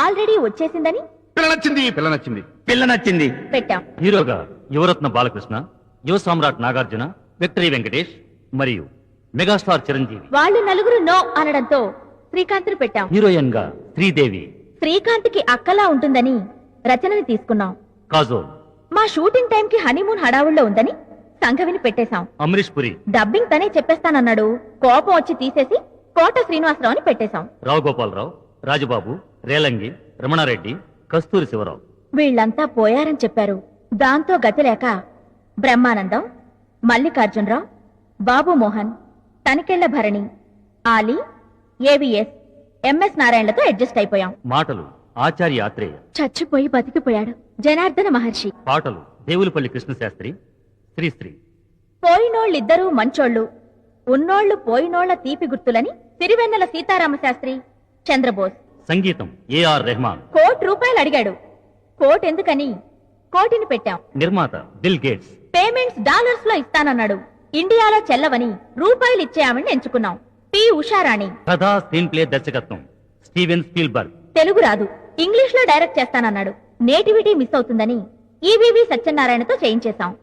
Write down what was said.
Already వచ్చేసిందని పిల్ల నచ్చింది పెట్టాం. హీరోగా యువరత్న బాలకృష్ణ, యువ సామ్రాట్ నాగార్జున, విక్టరీ వెంకటేష్ మరియు మెగాస్టార్ చిరంజీవి. వాళ్ళు నలుగురు నో అనడంతో శ్రీకాంత్ పెట్టాం. హీరోయిన్ గా శ్రీదేవి, శ్రీకాంత్ కి అక్కలా ఉంటుందని రచనని తీసుకున్నాం. కాజోల్, మా షూటింగ్ టైం కి హనీమూన్ హడావుల్లో ఉందని సంఘవిని పెట్టేశాం. అమరీష్ పురి, డబ్బింగ్ తనే చెప్పేస్తానన్నాడు. కోపం వచ్చి తీసేసి కోట శ్రీనివాసరావు అని పెట్టేశాం. రావు గోపాలరావు, రాజుబాబు, రేలంగి, రమణారెడ్డి, కస్తూరి శివరావు. వీళ్లంతా పోయారని చెప్పారు. దాంతో గతి లేక బ్రహ్మానందం, మల్లికార్జునరావు, బాబు మోహన్, తనికెళ్ల భరణి, ఆలీ, ఏవిఎస్, ఎంఎస్ నారాయణలతో అడ్జస్ట్ అయిపోయాం. మాటలు ఆచార్య ఆత్రేయ, చచ్చిపోయి బతికిపోయాడు జనార్దన మహర్షి. పాటలు దేవులపల్లి కృష్ణశాస్త్రి, శ్రీశ్రీ. పోయినోళ్ళిద్దరూ మంచోళ్ళు, ఉన్నోళ్లు పోయినోళ్ల తీపి గుర్తులని సిరివెన్నెల సీతారామశాస్త్రి, చంద్రబోస్. సంగీతం ఏఆర్ రెహమాన్. ₹1 అడిగాడు. ఎందుకని కోటిని పెట్టాం. నిర్మాత బిల్ గేట్స్. పేమెంట్స్ డాలర్స్ లో ఇస్తానన్నాడు. ఇండియాలో చెల్లవని రూపాయలు ఇచ్చే ఆవిడ్ని ఎంచుకున్నాం. పి ఉషారాణి. కథా స్క్రీన్ ప్లే దర్శకత్వం స్టీవెన్ స్పీల్బర్గ్. తెలుగు రాదు, ఇంగ్లీష్ లో డైరెక్ట్ చేస్తానన్నాడు. నేటివిటీ మిస్ అవుతుందని ఈవీవి సత్యనారాయణతో చేయించేశాం.